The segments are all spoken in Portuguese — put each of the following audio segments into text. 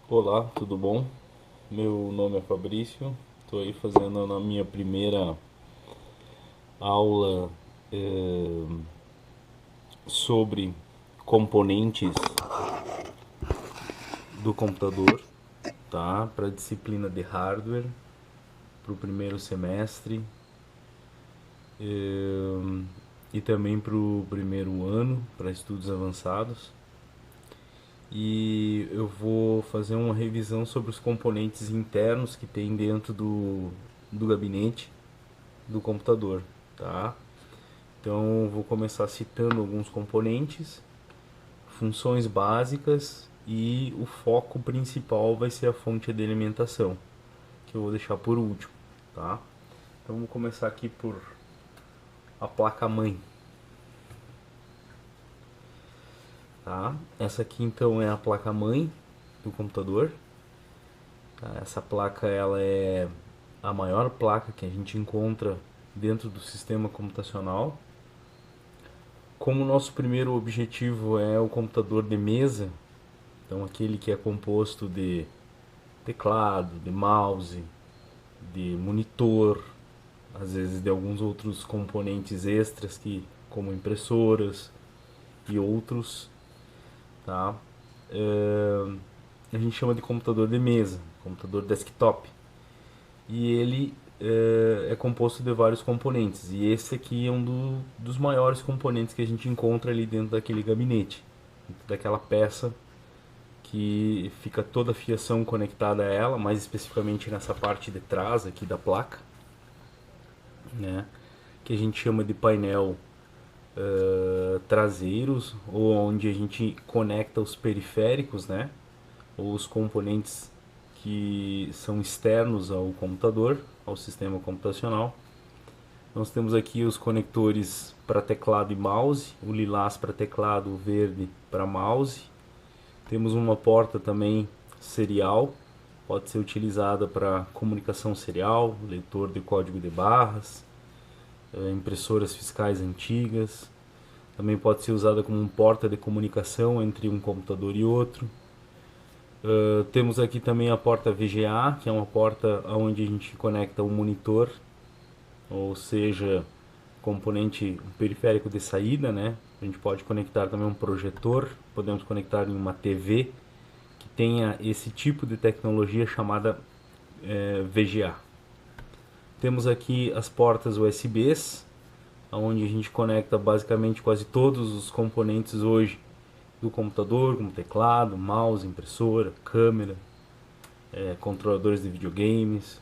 Olá, tudo bom? Meu nome é Fabrício, estou aí fazendo a minha primeira aula eh, sobre componentes do computador, tá? Para a disciplina de hardware, para o primeiro semestre e também para o primeiro ano, para estudos avançados. E eu vou fazer uma revisão sobre os componentes internos que tem dentro do gabinete do computador, tá? Então, vou começar citando alguns componentes, funções básicas e o foco principal vai ser a fonte de alimentação, que eu vou deixar por último, tá? Então, vou começar aqui por a placa-mãe, tá? Essa aqui então é a placa-mãe do computador. Tá? Essa placa ela é a maior placa que a gente encontra dentro do sistema computacional. Como o nosso primeiro objetivo é o computador de mesa, então aquele que é composto de teclado, de mouse, de monitor, às vezes de alguns outros componentes extras que como impressoras e outros, tá? A gente chama de computador de mesa, computador desktop. E ele é composto de vários componentes. E esse aqui é dos maiores componentes que a gente encontra ali dentro daquele gabinete, dentro daquela peça que fica toda a fiação conectada a ela, mais especificamente nessa parte de trás aqui da placa, né? Que a gente chama de painel traseiros, ou onde a gente conecta os periféricos, né? Ou os componentes que são externos ao computador, ao sistema computacional. Nós temos aqui os conectores para teclado e mouse, o lilás para teclado, o verde para mouse. Temos uma porta também serial, pode ser utilizada para comunicação serial, leitor de código de barras, impressoras fiscais antigas. Também pode ser usada como um porta de comunicação entre um computador e outro. Temos aqui também a porta VGA, que é uma porta onde a gente conecta o monitor, ou seja, componente um periférico de saída, né? A gente pode conectar também um projetor, podemos conectar em uma TV que tenha esse tipo de tecnologia chamada VGA. Temos aqui as portas USBs, onde a gente conecta basicamente quase todos os componentes hoje do computador, como teclado, mouse, impressora, câmera, controladores de videogames,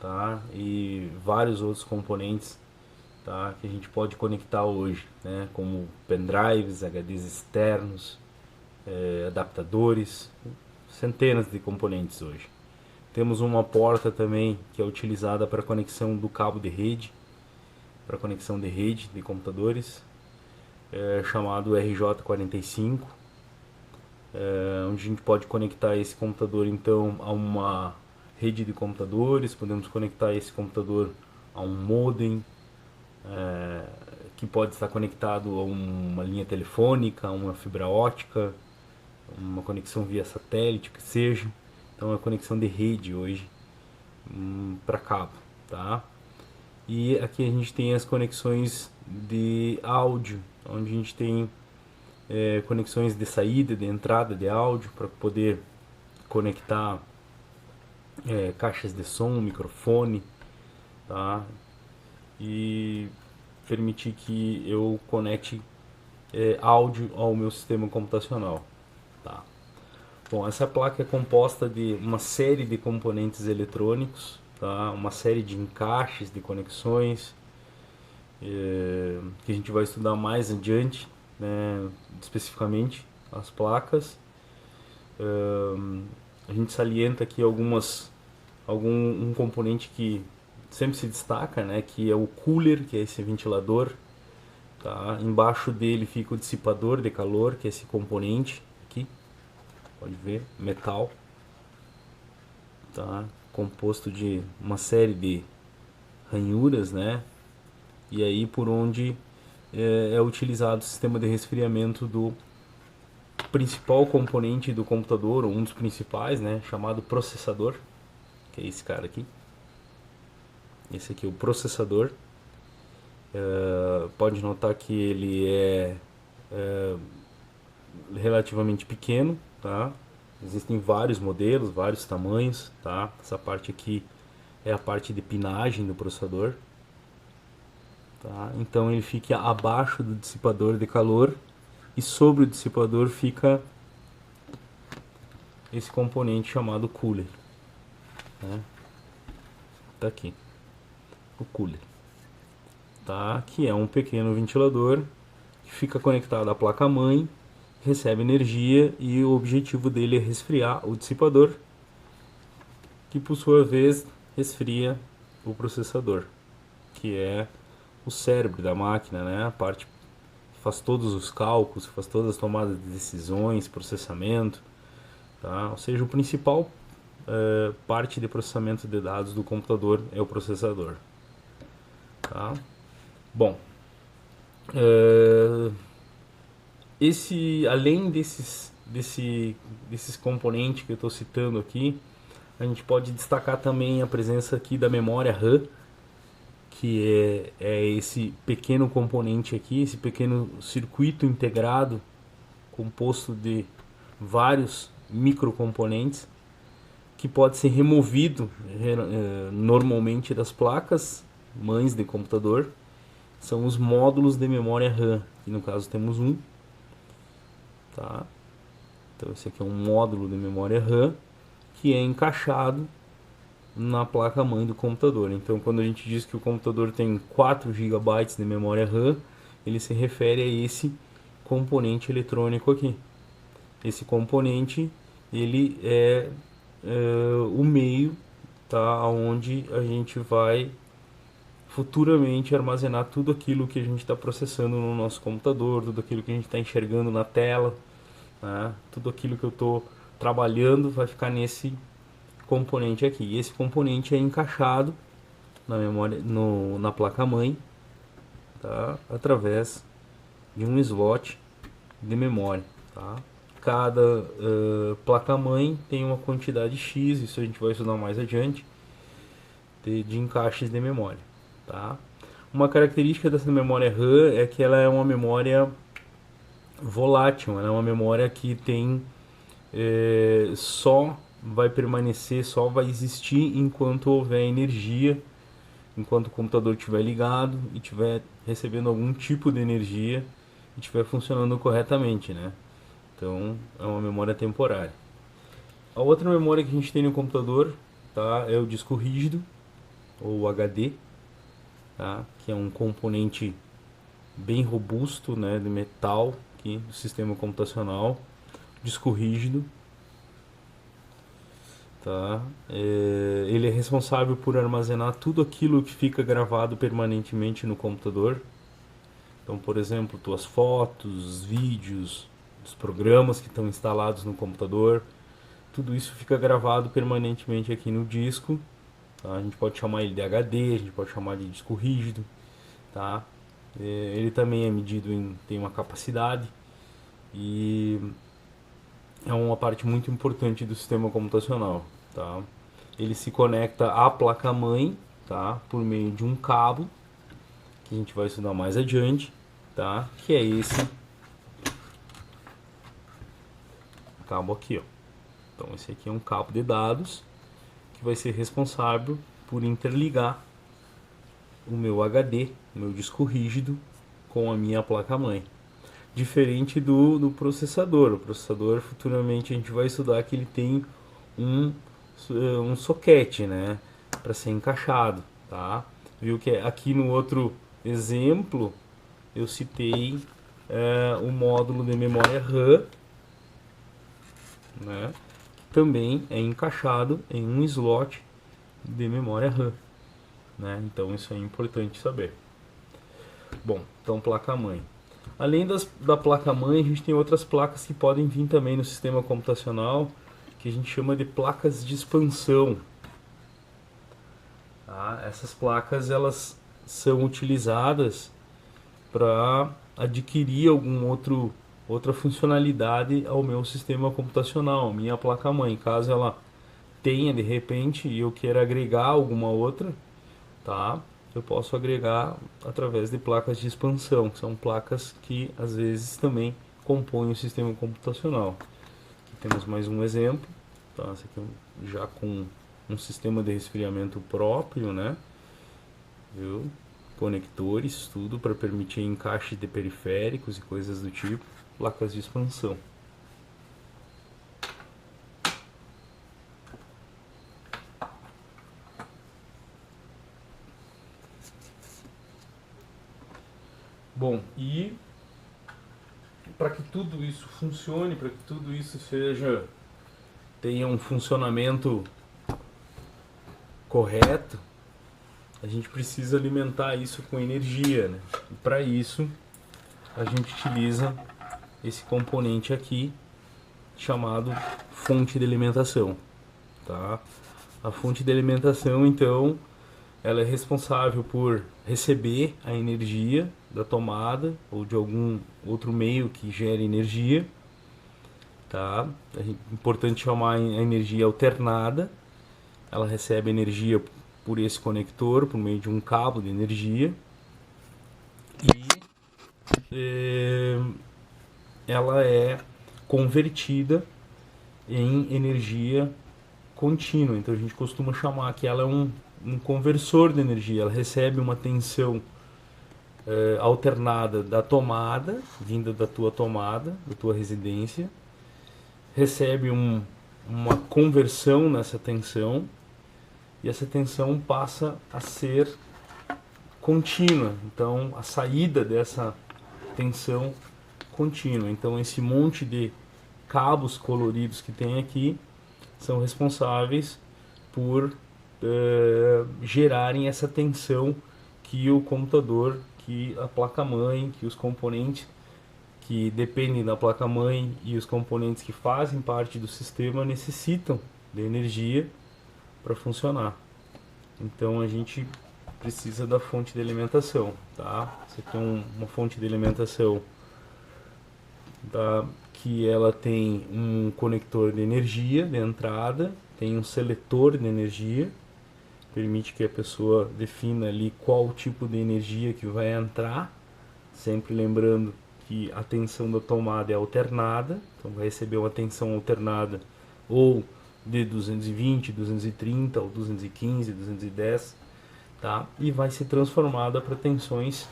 tá? E vários outros componentes, tá? Que a gente pode conectar hoje, né? Como pendrives, HDs externos, adaptadores, centenas de componentes hoje. Temos uma porta também que é utilizada para conexão do cabo de rede, para conexão de rede de computadores, chamado RJ45, onde a gente pode conectar esse computador então a uma rede de computadores, podemos conectar esse computador a um modem, que pode estar conectado a uma linha telefônica, a uma fibra ótica, uma conexão via satélite, que seja. Então é uma conexão de rede hoje para cabo, tá? E aqui a gente tem as conexões de áudio, onde a gente tem conexões de saída, de entrada de áudio para poder conectar caixas de som, microfone, tá? E permitir que eu conecte áudio ao meu sistema computacional, tá? Bom, essa placa é composta de uma série de componentes eletrônicos, tá? Uma série de encaixes, de conexões, que a gente vai estudar mais adiante, né? Especificamente as placas. A gente salienta aqui um componente que sempre se destaca, né? Que é o cooler, que é esse ventilador. Tá? Embaixo dele fica o dissipador de calor, que é esse componente aqui, pode ver, metal, tá? Composto de uma série de ranhuras, né? E aí por onde é utilizado o sistema de resfriamento principal componente do computador, ou um dos principais, né, chamado processador, que é esse cara aqui. Esse aqui é o processador. Pode notar que ele é relativamente pequeno, tá? Existem vários modelos, vários tamanhos, tá? Essa parte aqui é a parte de pinagem do processador, tá? Então ele fica abaixo do dissipador de calor e sobre o dissipador fica esse componente chamado cooler, né? Tá aqui, o cooler, tá? Que é um pequeno ventilador que fica conectado à placa-mãe, recebe energia e o objetivo dele é resfriar o dissipador, que por sua vez resfria o processador, que é o cérebro da máquina, né? A parte que faz todos os cálculos, faz todas as tomadas de decisões, processamento, tá? Ou seja, o principal parte de processamento de dados do computador é o processador, tá? Bom, além desses componentes que eu estou citando aqui, a gente pode destacar também a presença aqui da memória RAM, que é esse pequeno componente aqui, esse pequeno circuito integrado composto de vários microcomponentes que pode ser removido normalmente das placas mães de computador. São os módulos de memória RAM, que no caso temos um, tá? Então esse aqui é um módulo de memória RAM que é encaixado na placa mãe do computador. Então quando a gente diz que o computador tem 4 GB de memória RAM, ele se refere a esse componente eletrônico aqui. Esse componente ele é o meio, tá, onde a gente vai futuramente armazenar tudo aquilo que a gente está processando no nosso computador, tudo aquilo que a gente está enxergando na tela, né? Tudo aquilo que eu estou trabalhando vai ficar nesse componente aqui. E esse componente é encaixado na memória, na placa-mãe, tá? Através de um slot de memória, tá? Cada placa-mãe tem uma quantidade X, isso a gente vai estudar mais adiante, de encaixes de memória, tá? Uma característica dessa memória RAM é que ela é uma memória volátil, ela é uma memória que tem só vai permanecer, só vai existir enquanto houver energia, enquanto o computador estiver ligado e estiver recebendo algum tipo de energia e estiver funcionando corretamente, né? Então é uma memória temporária. A outra memória que a gente tem no computador, tá, é o disco rígido ou HD, tá, que é um componente bem robusto, né, de metal aqui do sistema computacional. Disco rígido, tá? Ele é responsável por armazenar tudo aquilo que fica gravado permanentemente no computador. Então, por exemplo, tuas fotos, vídeos, os programas que estão instalados no computador, tudo isso fica gravado permanentemente aqui no disco, tá? A gente pode chamar ele de HD, a gente pode chamar de disco rígido, tá? Ele também é medido tem uma capacidade e é uma parte muito importante do sistema computacional, tá? Ele se conecta à placa-mãe, tá? Por meio de um cabo que a gente vai estudar mais adiante, tá? Que é esse cabo aqui, ó. Então esse aqui é um cabo de dados que vai ser responsável por interligar o meu HD, o meu disco rígido, com a minha placa-mãe. Diferente do processador. O processador, futuramente, a gente vai estudar que ele tem um soquete, né, para ser encaixado, tá? Viu que aqui no outro exemplo eu citei o módulo de memória RAM, né, que também é encaixado em um slot de memória RAM, né? Então isso é importante saber. Bom, então placa-mãe. Além da placa-mãe, a gente tem outras placas que podem vir também no sistema computacional, que a gente chama de placas de expansão. Tá? Essas placas elas são utilizadas para adquirir outra funcionalidade ao meu sistema computacional, minha placa-mãe. Caso ela tenha de repente e eu queira agregar alguma outra, tá? Eu posso agregar através de placas de expansão, que são placas que às vezes também compõem o sistema computacional. Aqui temos mais um exemplo, tá? Esse aqui já com um sistema de resfriamento próprio, né? Viu? Conectores, tudo para permitir encaixe de periféricos e coisas do tipo, placas de expansão. Bom, e para que tudo isso funcione, para que tudo isso tenha um funcionamento correto, a gente precisa alimentar isso com energia, né? E para isso a gente utiliza esse componente aqui chamado fonte de alimentação, tá? A fonte de alimentação, então, ela é responsável por receber a energia da tomada ou de algum outro meio que gere energia, tá? É importante chamar a energia alternada. Ela recebe energia por esse conector, por meio de um cabo de energia, e ela é convertida em energia contínua. Então a gente costuma chamar que ela é um conversor de energia. Ela recebe uma tensão alternada da tomada, vinda da tua tomada, da tua residência, recebe uma conversão nessa tensão e essa tensão passa a ser contínua. Então a saída dessa tensão contínua. Então esse monte de cabos coloridos que tem aqui são responsáveis por gerarem essa tensão que o computador, que a placa-mãe, que os componentes que dependem da placa-mãe e os componentes que fazem parte do sistema necessitam de energia para funcionar. Então a gente precisa da fonte de alimentação, tá? Isso aqui é uma fonte de alimentação, tá? Que ela tem um conector de energia de entrada, tem um seletor de energia, permite que a pessoa defina ali qual tipo de energia que vai entrar, sempre lembrando que a tensão da tomada é alternada, então vai receber uma tensão alternada ou de 220, 230 ou 215, 210, tá? E vai ser transformada para tensões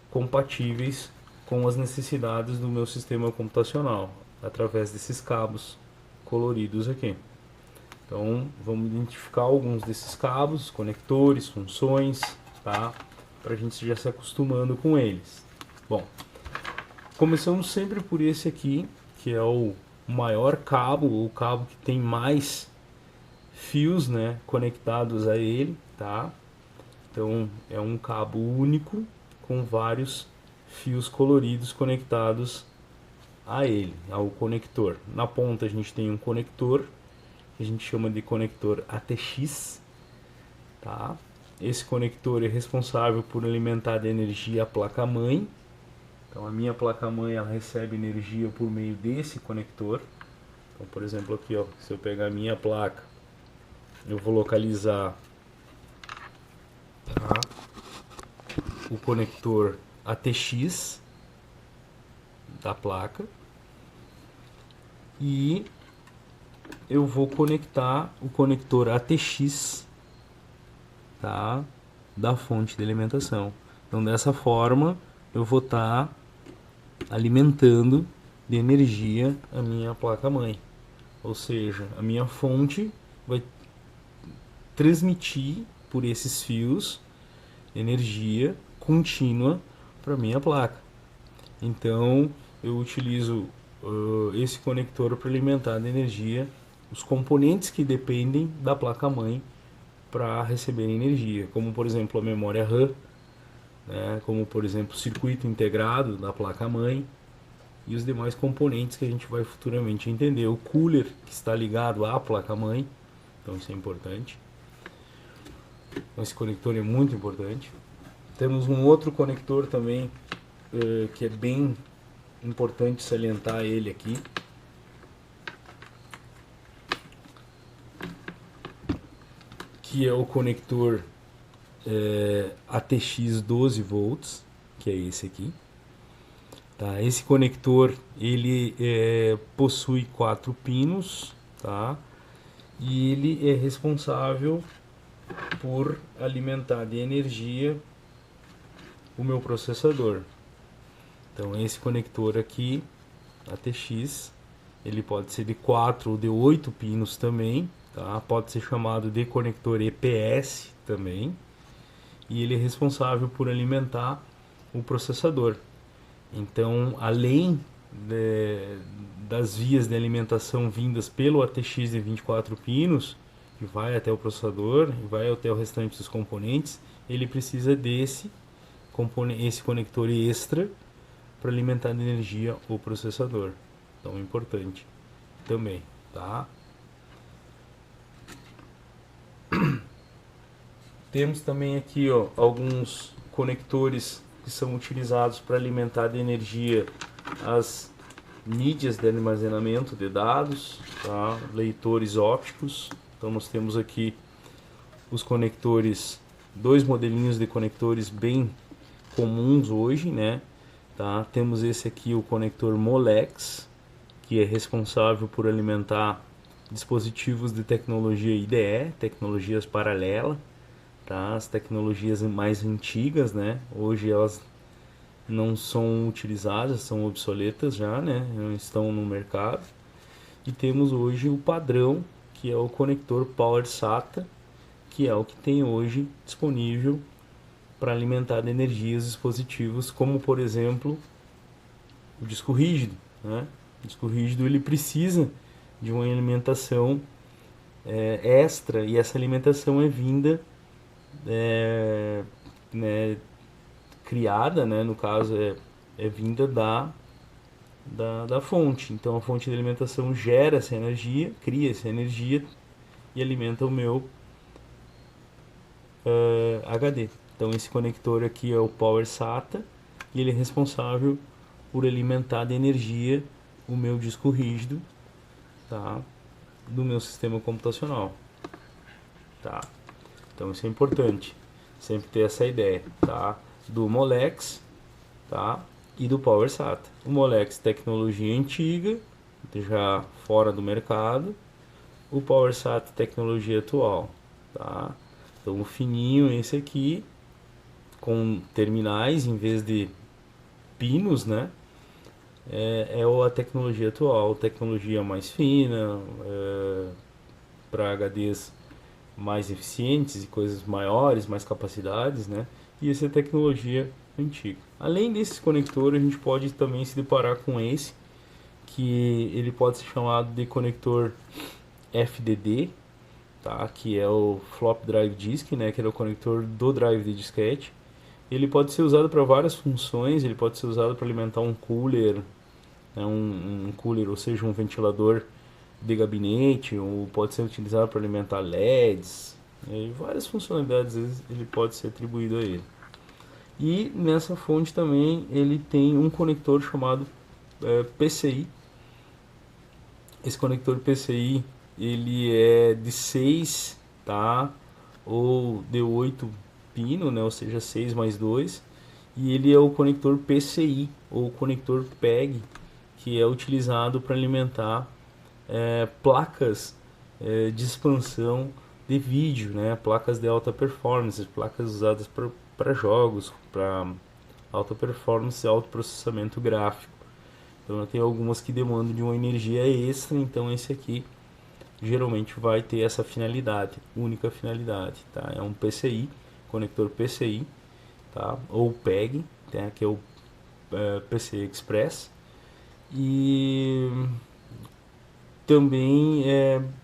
compatíveis com as necessidades do meu sistema computacional, através desses cabos coloridos aqui. Então, vamos identificar alguns desses cabos, conectores, funções, tá? Para a gente já se acostumando com eles. Bom, começamos sempre por esse aqui, que é o maior cabo, o cabo que tem mais fios, né, conectados a ele, tá? Então, é um cabo único com vários fios coloridos conectados a ele, ao conector. Na ponta a gente tem um conector, que a gente chama de conector ATX, tá? Esse conector é responsável por alimentar de energia a placa-mãe. Então a minha placa-mãe ela recebe energia por meio desse conector. Então, por exemplo, aqui, ó, se eu pegar a minha placa, eu vou localizar, tá, o conector ATX da placa e eu vou conectar o conector ATX, tá, da fonte de alimentação. Então dessa forma eu vou estar alimentando de energia a minha placa-mãe, ou seja, a minha fonte vai transmitir por esses fios energia contínua para minha placa. Então eu utilizo esse conector para alimentar de energia os componentes que dependem da placa-mãe para receber energia, como por exemplo a memória RAM, né, como por exemplo o circuito integrado da placa-mãe e os demais componentes que a gente vai futuramente entender. O cooler que está ligado à placa-mãe, então isso é importante. Esse conector é muito importante. Temos um outro conector também que é bem Importante salientar ele aqui. Que é o conector ATX 12 volts, que é esse aqui. Tá? Esse conector ele possui 4 pinos, tá? E ele é responsável por alimentar de energia o meu processador. Então esse conector aqui, ATX, ele pode ser de 4 ou de 8 pinos também, tá? Pode ser chamado de conector EPS também, e ele é responsável por alimentar o processador. Então, além das vias de alimentação vindas pelo ATX de 24 pinos, que vai até o processador e vai até o restante dos componentes, ele precisa esse conector extra para alimentar de energia o processador. Então, é importante também, tá? Temos também aqui, ó, alguns conectores que são utilizados para alimentar de energia as mídias de armazenamento de dados, tá? Leitores ópticos. Então nós temos aqui os conectores, dois modelinhos de conectores bem comuns hoje, né? Tá? Temos esse aqui, o conector Molex, que é responsável por alimentar dispositivos de tecnologia IDE, tecnologias paralelas, tá? As tecnologias mais antigas, né? Hoje elas não são utilizadas, são obsoletas já, né? Não estão no mercado. E temos hoje o padrão, que é o conector Power SATA, que é o que tem hoje disponível para alimentar de energia os dispositivos, como por exemplo o disco rígido, né? O disco rígido ele precisa de uma alimentação extra, e essa alimentação é vinda né, criada, né, no caso é vinda da fonte. Então a fonte de alimentação gera essa energia, cria essa energia e alimenta o meu HD. Então esse conector aqui é o Power SATA e ele é responsável por alimentar de energia o meu disco rígido, tá, do meu sistema computacional, tá? Então isso é importante, sempre ter essa ideia, tá? Do Molex, tá? E do Power SATA. O Molex tecnologia antiga, já fora do mercado. O Power SATA tecnologia atual, tá? Então o fininho esse aqui com terminais em vez de pinos, né? É a tecnologia atual, tecnologia mais fina, para HDs mais eficientes e coisas maiores, mais capacidades, né? E essa é a tecnologia antiga. Além desses conectores, a gente pode também se deparar com esse, que ele pode ser chamado de conector FDD, tá? Que é o Flop Drive Disk, né? Que é o conector do drive de disquete. Ele pode ser usado para várias funções, ele pode ser usado para alimentar um cooler, né? um cooler, ou seja, um ventilador de gabinete, ou pode ser utilizado para alimentar LEDs, e várias funcionalidades ele pode ser atribuído a ele. E nessa fonte também ele tem um conector chamado PCI. Esse conector PCI ele é de 6, tá? Ou de 8 pino, né? Ou seja, 6 mais 2. E ele é o conector PCI, ou conector PEG, que é utilizado para alimentar placas de expansão de vídeo, né? Placas de alta performance, placas usadas para jogos, para alta performance e alto processamento gráfico. Então tem algumas que demandam de uma energia extra, então esse aqui geralmente vai ter essa finalidade, única finalidade, tá? É um PCI, conector PCI, tá? Ou PEG, tá? Que é o PCI Express. E também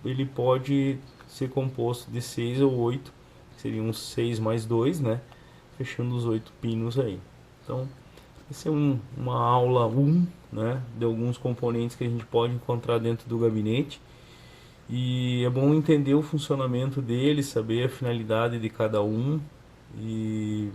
ele pode ser composto de 6 ou 8, que seriam 6 mais 2, né? Fechando os 8 pinos aí. Então, essa é uma aula 1, né? De alguns componentes que a gente pode encontrar dentro do gabinete. E é bom entender o funcionamento deles, saber a finalidade de cada um. E